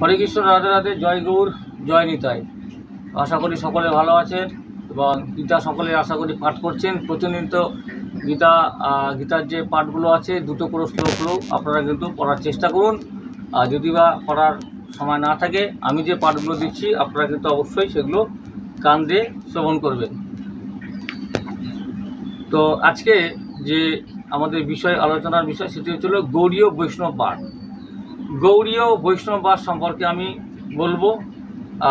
হরে কৃষ্ণ, রাধে রাধে, জয় গৌর, জয় নিতাই। আশা করি সকলে ভালো আছেন এবং গীতা সকলে আশা করি পাঠ করছেন প্রতিনিয়ত। গীতার যে পাঠগুলো আছে দুটো করে শ্লোকগুলো আপনারা কিন্তু পড়ার চেষ্টা করুন। আর যদি বা পড়ার সময় না থাকে, আমি যে পাঠগুলো দিচ্ছি আপনারা কিন্তু অবশ্যই সেগুলো কান দিয়ে শ্রবণ করবেন। তো আজকে যে আমাদের আলোচনার বিষয় সেটি হচ্ছিল গৌড়ীয় বৈষ্ণববাদ। গৌড়ীয় বৈষ্ণববাদ সম্পর্কে আমি বলবো,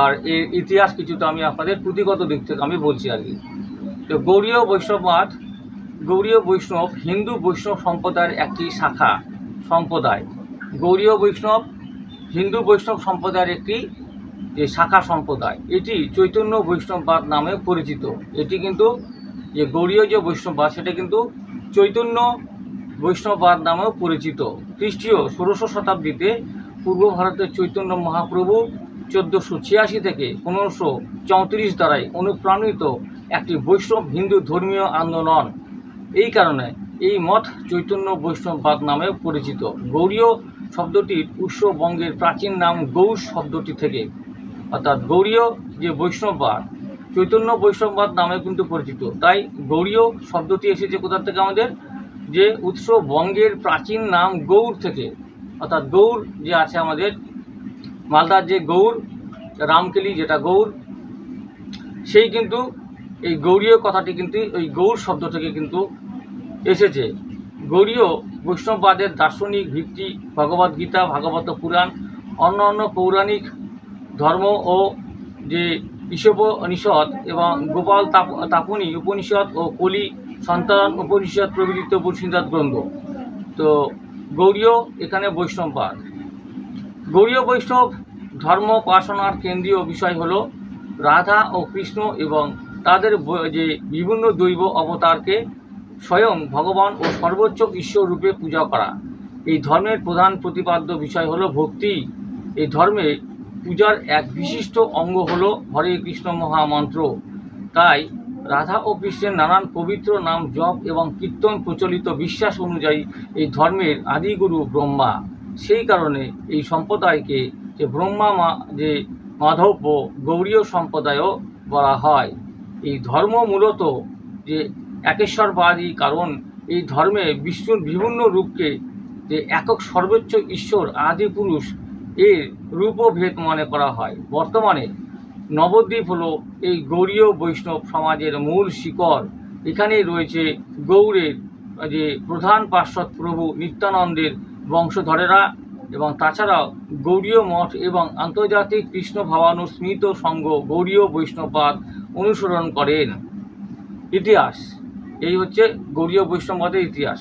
আর এর ইতিহাস কিছুটা আমি আপনাদের পুঁথিগত দিক থেকে আমি বলছি আর কি। তো গৌড়ীয় বৈষ্ণব হিন্দু বৈষ্ণব সম্প্রদায়ের একটি শাখা সম্প্রদায়। গৌড়ীয় বৈষ্ণব হিন্দু বৈষ্ণব সম্প্রদায়ের একটি যে শাখা সম্প্রদায়, এটি চৈতন্য বৈষ্ণববাদ নামে পরিচিত। এটি কিন্তু যে গৌড়ীয় যে বৈষ্ণববাদ সেটা কিন্তু চৈতন্য বৈষ্ণববাদ নামেও পরিচিত। খ্রিস্টীয় ১৬শ শতাব্দীতে পূর্ব ভারতের চৈতন্য মহাপ্রভু ১৪৮৬ থেকে ১৫৩৪ দ্বারাই অনুপ্রাণিত একটি বৈষ্ণব হিন্দু ধর্মীয় আন্দোলন। এই কারণে এই মঠ চৈতন্য বৈষ্ণববাদ নামে পরিচিত। গৌড়ীয় শব্দটির উৎস বঙ্গের প্রাচীন নাম গৌড় শব্দটি থেকে, অর্থাৎ গৌড়ীয় যে বৈষ্ণববাদ চৈতন্য বৈষ্ণববাদ নামে কিন্তু পরিচিত। তাই গৌড়ীয় শব্দটি এসেছে কোথা থেকে? আমাদের যে উৎস বঙ্গের প্রাচীন নাম গৌড় থেকে, অর্থাৎ গৌড় যে আছে আমাদের মালদার যে গৌড়, রামকেলি যেটা গৌড়, সেই কিন্তু এই গৌড়ীয় কথাটি কিন্তু ওই গৌড় শব্দ থেকে কিন্তু এসেছে। গৌড়ীয় বৈষ্ণববাদের দার্শনিক ভিত্তি ভগবদ্গীতা, ভাগবত পুরাণ, অন্যান্য পৌরাণিক ধর্ম ও যে ঈশোপনিষদ এবং গোপাল তাপনী উপনিষদ ও কলি সন্তান উপনিষদ প্রভৃতি বৈষ্ণব গ্রন্থ। তো গৌড়ীয় এখানে বৈষ্ণববাদ। গৌড়ীয় বৈষ্ণব ধর্ম উপাসনার কেন্দ্রীয় বিষয় হলো রাধা ও কৃষ্ণ এবং তাদের যে বিভিন্ন দৈব অবতারকে স্বয়ং ভগবান ও সর্বোচ্চ ঈশ্বর রূপে পূজা করা। এই ধর্মের প্রধান প্রতিপাদ্য বিষয় হলো ভক্তি। এই ধর্মে পূজার এক বিশিষ্ট অঙ্গ হলো হরে কৃষ্ণ মহামন্ত্র। তাই রাধা ও কৃষ্ণের নানান পবিত্র নাম জপ এবং কীর্তন প্রচলিত বিশ্বাস অনুযায়ী এই ধর্মের আদিগুরু ব্রহ্মা। সেই কারণে এই সম্প্রদায়কে যে যে মাধব্য গৌড়ীয় সম্প্রদায়ও বলা হয়। এই ধর্ম মূলত যে একেশ্বরবাদী, কারণ এই ধর্মে বিষ্ণুর বিভিন্ন রূপকে যে একক সর্বোচ্চ ঈশ্বর আদি পুরুষ এর রূপভেদ মনে করা হয়। বর্তমানে নবদ্বীপ হলো এই গৌড়ীয় বৈষ্ণব সমাজের মূল শিকড়। এখানেই রয়েছে গৌড়ের যে প্রধান পার্শ্বদ প্রভু নিত্যানন্দের বংশধরেরা, এবং তাছাড়াও গৌড়ীয় মঠ এবং আন্তর্জাতিক কৃষ্ণ ভাবানুস্মৃত সংঘ গৌড়ীয় বৈষ্ণববাদ অনুসরণ করেন। ইতিহাস, এই হচ্ছে গৌড়ীয় বৈষ্ণববাদের ইতিহাস।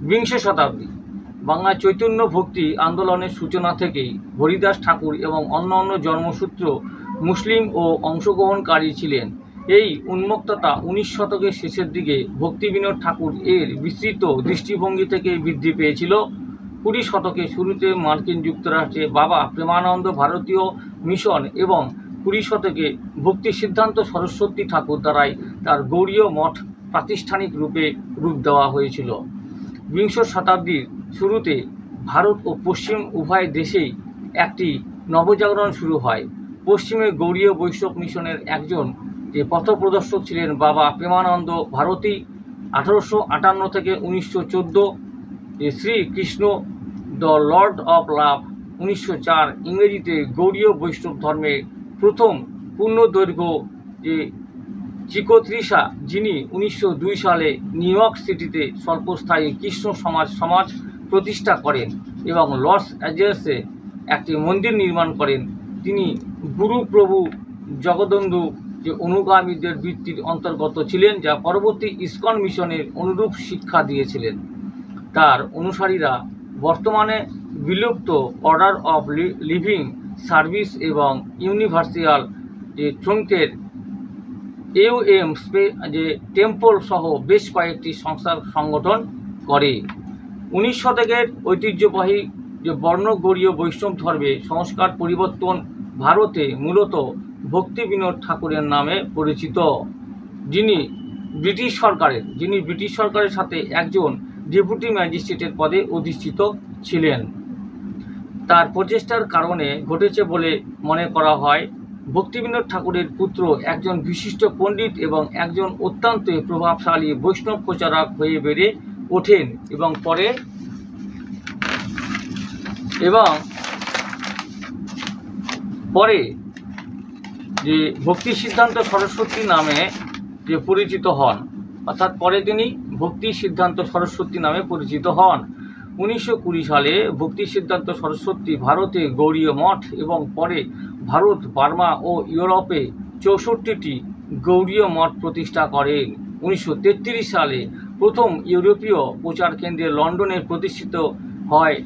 বিংশ শতাব্দী বাংলায় চৈতন্য ভক্তি আন্দোলনের সূচনা থেকেই হরিদাস ঠাকুর এবং অন্যান্য জন্মসূত্র মুসলিম ও অংশগ্রহণকারী ছিলেন। এই উন্মুক্ততা ১৯ শতকের শেষের দিকে ভক্তিবিনোদ ঠাকুর এর বিস্তৃত দৃষ্টিভঙ্গি থেকে বৃদ্ধি পেয়েছিল। ২০ শতকের শুরুতে মার্কিন যুক্তরাষ্ট্রে বাবা প্রেমানন্দ ভারতীয় মিশন এবং ২০ শতকে ভক্তি সিদ্ধান্ত সরস্বতী ঠাকুর দ্বারাই তার গৌড়ীয় মঠ প্রাতিষ্ঠানিক রূপ দেওয়া হয়েছিল। বিংশ শতাব্দীর শুরুতে ভারত ও পশ্চিম উভয় দেশেই একটি নবজাগরণ শুরু হয়। পশ্চিমে গৌড়ীয় বৈষ্ণব মিশনের একজন যে পথপ্রদর্শক ছিলেন বাবা প্রেমানন্দ ভারতী। ১৮৫৮ থেকে ১৯১৪ যে Srikrishna the lord of love ১৯০৪ ইংরেজিতে গৌড়ীয় বৈষ্ণব ধর্মের প্রথম পূর্ণদৈর্ঘ্য যে চিকোত্রিষা, যিনি ১৯০২ সালে নিউ ইয়র্ক সিটিতে স্বল্পস্থায়ী কৃষ্ণ সমাজ প্রতিষ্ঠা করেন এবং লস অ্যাঞ্জেলেসে একটি মন্দির নির্মাণ করেন। তিনি গুরু প্রভু জগবন্ধু যে অনুগামীদের বৃত্তির অন্তর্গত ছিলেন, যা পরবর্তী ইসকন মিশনের অনুরূপ শিক্ষা দিয়েছিলেন। তার অনুসারীরা বর্তমানে বিলুপ্ত অর্ডার অফ লিভিং সার্ভিস এবং ইউনিভার্সাল যে ট্রুথের যে টেম্পল সহ বেশ কয়েকটি সংগঠন করে। ১৯ শতকের ঐতিহ্যবাহী যে বর্ণগৌড়ীয় বৈষ্ণব ধর্মে সংস্কার পরিবর্তন ভারতে মূলত ভক্তিবিনোদ ঠাকুরের নামে পরিচিত, যিনি ব্রিটিশ সরকারের সাথে একজন ডেপুটি ম্যাজিস্ট্রেটের পদে অধিষ্ঠিত ছিলেন। তার প্রচেষ্টার কারণে ঘটেছে বলে মনে করা হয়। ভক্তিবিনোদ ঠাকুরের পুত্র একজন বিশিষ্ট পণ্ডিত এবং একজন অত্যন্ত প্রভাবশালী বৈষ্ণব প্রচারক হয়ে বেড়ে ওঠেন এবং পরে যে ভক্তি সিদ্ধান্ত সরস্বতী নামে যে পরিচিত হন, অর্থাৎ পরে তিনি ভক্তি সিদ্ধান্ত সরস্বতী নামে পরিচিত হন। 1920 সালে ভক্তি সিদ্ধান্ত সরস্বতী ভারতে গৌড়ীয় মঠ এবং পরে ভারত, বার্মা ও ইউরোপে 64টি গৌড়ীয় মঠ প্রতিষ্ঠা করেন। 1933 সালে প্রথম ইউরোপীয় প্রচার কেন্দ্রে লন্ডনে প্রতিষ্ঠিত হয়,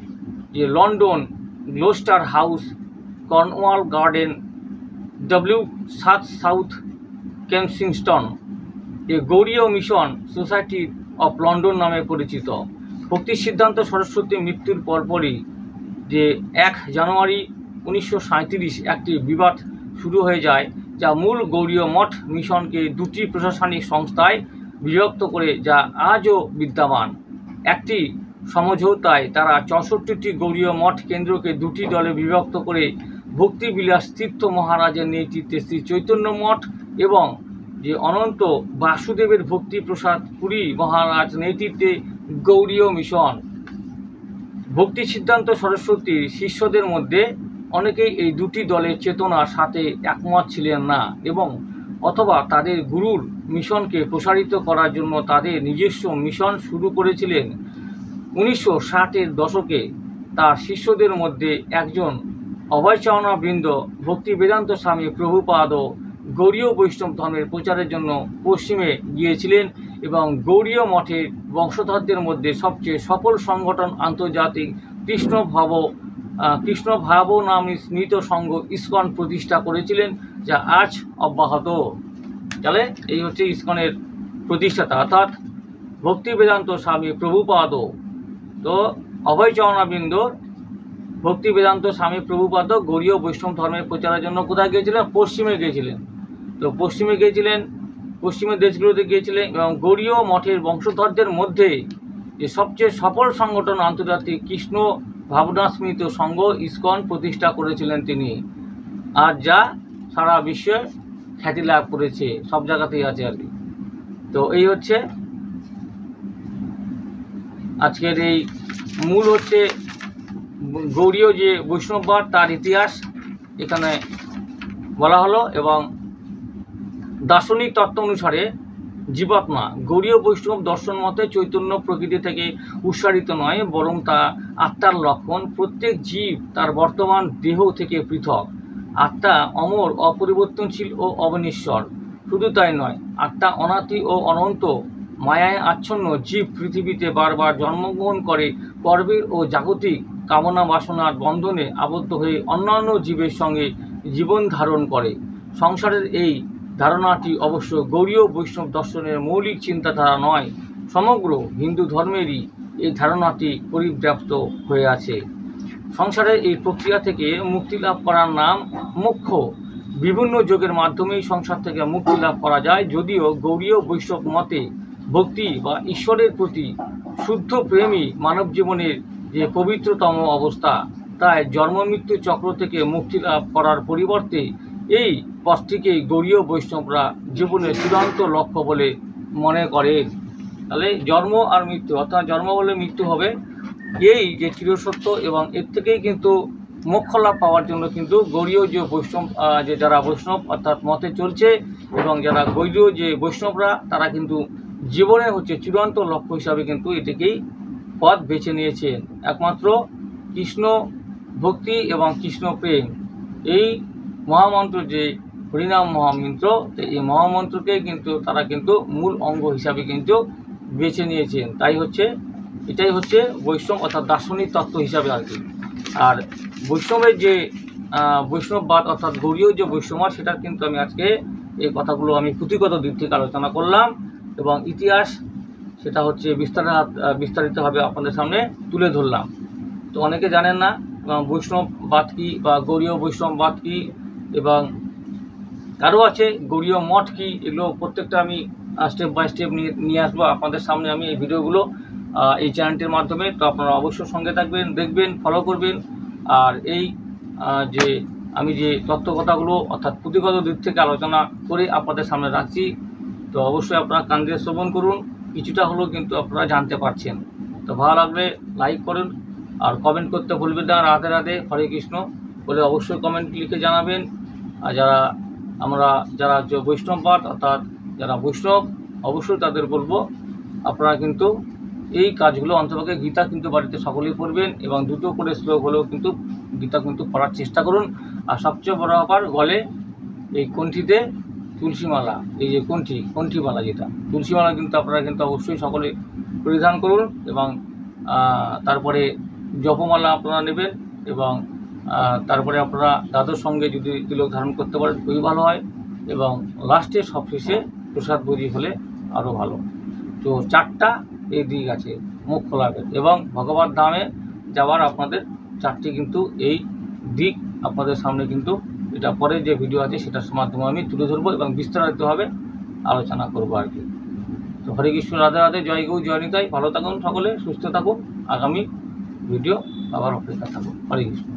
যে London Gloucester House, Cornwall Garden, South Kensington, এ Gaudiya Mission Society of London নামে পরিচিত। ভক্তি সিদ্ধান্ত সরস্বতীর মৃত্যুর পরপরই যে 1 জানুয়ারি 1937 একটি বিবাদ শুরু হয়ে যায়, যা মূল গৌড়ীয় মঠ মিশনকে দুটি প্রশাসনিক সংস্থায় বিভক্ত করে, যা আজও বিদ্যমান। একটি সমঝোতায় তারা 64টি গৌড়ীয় মঠ কেন্দ্রকে দুটি দলে বিভক্ত করে ভক্তিবিলাস তীর্থ মহারাজের নেতৃত্বে শ্রী চৈতন্য মঠ এবং যে অনন্ত বাসুদেবের ভক্তি প্রসাদ পুরী মহারাজ নেতৃত্বে গৌড়ীয় মিশন। ভক্তি সিদ্ধান্ত সরস্বতীর শিষ্যদের মধ্যে অনেকেই এই দুটি দলের চেতনার সাথে একমত ছিলেন না এবং অথবা তাদের গুরুর মিশনকে প্রসারিত করার জন্য তাদের নিজস্ব মিশন শুরু করেছিলেন। 1960-এর দশকে তার শিষ্যদের মধ্যে একজন অভয়চরণবৃন্দ ভক্তি বেদান্ত স্বামী প্রভুপাদ গৌড়ীয় বৈষ্ণব ধর্মের প্রচারের জন্য পশ্চিমে গিয়েছিলেন এবং গৌড়ীয় মঠের বংশধরদের মধ্যে সবচেয়ে সফল সংগঠন আন্তর্জাতিক কৃষ্ণ ভাবনামী স্মৃত সংঘ ইসকন প্রতিষ্ঠা করেছিলেন, যা আজ অব্যাহত। তাহলে এই হচ্ছে ইসকনের প্রতিষ্ঠাতা, অর্থাৎ ভক্তি বেদান্ত স্বামী প্রভুপাদ। তো অভয়চরণবৃন্দ ভক্তি বেদান্ত স্বামী প্রভুপাদ গৌড়ীয় বৈষ্ণব ধর্মের প্রচারের জন্য কোথায় গিয়েছিলেন? পশ্চিমে গিয়েছিলেন। তো পশ্চিমের দেশগুলোতে গিয়েছিলেন এবং গৌড়ীয় মঠের বংশধরদের মধ্যে যে সবচেয়ে সফল সংগঠন আন্তর্জাতিক কৃষ্ণ ভাবনাস্মৃত সংঘ ইসকন প্রতিষ্ঠা করেছিলেন তিনি, আর যা সারা বিশ্বে খ্যাতি লাভ করেছে, সব জায়গাতেই আছে আর কি। তো এই হচ্ছে আজকের এই মূল হচ্ছে গৌড়ীয় যে বৈষ্ণববাদ তার ইতিহাস এখানে বলা হলো। এবং দার্শনিক তত্ত্ব অনুসারে জীবাত্মা গৌড়ীয় বৈষ্ণব দর্শন মতে চৈতন্য প্রকৃতি থেকে উৎসারিত নয়, বরং তা আত্মার লক্ষণ। প্রত্যেক জীব তার বর্তমান দেহ থেকে পৃথক। আত্মা অমর, অপরিবর্তনশীল ও অবিনশ্বর। শুধু তাই নয়, আত্মা অনাদি ও অনন্ত। মায়ায় আচ্ছন্ন জীব পৃথিবীতে বারবার জন্মগ্রহণ করে কর্মের ও জাগতিক কামনা বাসনার বন্ধনে আবদ্ধ হয়ে অন্যান্য জীবের সঙ্গে জীবন ধারণ করে। সংসারের এই ধারণাটি অবশ্য গৌড়ীয় বৈষ্ণব দর্শনের মৌলিক চিন্তাধারা নয়, সমগ্র হিন্দু ধর্মেরই এই ধারণাটি পরিব্যাপ্ত হয়ে আছে। সংসারের এই প্রক্রিয়া থেকে মুক্তি লাভ করার নাম মোক্ষ। বিভিন্ন যোগের মাধ্যমেই সংসার থেকে মুক্তি লাভ করা যায়, যদিও গৌড়ীয় বৈষ্ণব মতে ভক্তি বা ঈশ্বরের প্রতি শুদ্ধ প্রেমই মানব জীবনের যে পবিত্রতম অবস্থা। তাই জন্মমৃত্যু চক্র থেকে মুক্তি লাভ করার পরিবর্তে এই পথটিকেই গৌড়ীয় বৈষ্ণবরা জীবনের চূড়ান্ত লক্ষ্য বলে মনে করেন। তাহলে জন্ম আর মৃত্যু, অর্থাৎ জন্ম হলে মৃত্যু হবে, এই যে চিরসত্য, এবং এর থেকেই কিন্তু মোক্ষ লাভ পাওয়ার জন্য কিন্তু গৌড়ীয় যে বৈষ্ণব যে যারা বৈষ্ণব অর্থাৎ মতে চলছে এবং যারা গৌড়ীয় যে বৈষ্ণবরা তারা কিন্তু জীবনে হচ্ছে চূড়ান্ত লক্ষ্য হিসাবে কিন্তু এটিকেই পথ বেছে নিয়েছেন। একমাত্র কৃষ্ণ ভক্তি এবং কৃষ্ণ প্রেম, এই মহামন্ত্র যে হরিনাম মহামন্ত্র, এই মহামন্ত্রকে কিন্তু তারা কিন্তু মূল অঙ্গ হিসাবে কিন্তু বেছে নিয়েছেন। এটাই হচ্ছে বৈষ্ণব অর্থাৎ দার্শনিক তত্ত্ব হিসাবে আর কি। আর বৈষ্ণবের যে বৈষ্ণববাদ অর্থাৎ গৌড়ীয় যে বৈষ্ণব, সেটার কিন্তু আমি আজকে এই কথাগুলো আমি পুঁথিগত দিক থেকে আলোচনা করলাম এবং ইতিহাস সেটা হচ্ছে বিস্তারিতভাবে আপনাদের সামনে তুলে ধরলাম। তো অনেকে জানেন না বৈষ্ণববাদ কী বা গৌড়ীয় বৈষ্ণববাদ কী, এবং আরও আছে গৌড়ীয় মঠ কী, এগুলো প্রত্যেকটা আমি স্টেপ বাই স্টেপ নিয়ে আসবো আপনাদের সামনে আমি এই ভিডিওগুলো এই চ্যানেলটির মাধ্যমে। তো আপনারা অবশ্যই সঙ্গে থাকবেন, দেখবেন, ফলো করবেন আর এই যে আমি যে তত্ত্বকথাগুলো অর্থাৎ পুঁথিগত দিক থেকে আলোচনা করে আপনাদের সামনে রাখছি, তো অবশ্যই আপনারা কান দিয়ে শ্রবণ করুন, কিছুটা হলেও কিন্তু আপনারা জানতে পারছেন। তো ভালো লাগলে লাইক করুন আর কমেন্ট করতে ভুলবেন না। রাধে রাধে, হরে কৃষ্ণ বলে অবশ্যই কমেন্ট লিখে জানাবেন। আর যারা বৈষ্ণববাদ অর্থাৎ যারা বৈষ্ণব, অবশ্যই তাদের বলবো আপনারা কিন্তু এই কাজগুলো অন্তপক্ষে গীতা কিন্তু বাড়িতে সকলেই পড়বেন এবং দুটো করে শ্লোক হলেও কিন্তু গীতা কিন্তু পড়ার চেষ্টা করুন। আর সবচেয়ে বড় ব্যাপার, গলে এই কণ্ঠিতে তুলসীমালা, এই যে কণ্ঠিমালা যেটা তুলসীমালা কিন্তু আপনারা কিন্তু অবশ্যই সকলে পরিধান করুন এবং তারপরে জপমালা আপনারা নেবেন এবং তারপরে আপনারা দাদুর সঙ্গে যদি তিলক ধারণ করতে পারেন খুবই ভালো হয় এবং লাস্টে সবশেষে প্রসাদ বলি হলে আরও ভালো। তো 4টা এই দিক আছে মুখ খোলাবেন এবং ভগবত ধামে যাওয়ার আপনাদের 4টি কিন্তু এই দিক আপনাদের সামনে কিন্তু এটা পরে যে ভিডিও আছে সেটার মাধ্যমে আমি তুলে ধরবো এবং বিস্তারিতভাবে আলোচনা করবো আর কি। তো হরে কৃষ্ণ, রাধে রাধে, জয় গৌ জয় নিতাই। ভালো থাকুন সকলে, সুস্থ থাকুন, আগামী ভিডিও আবার অপেক্ষা থাকুন। হরে কৃষ্ণ।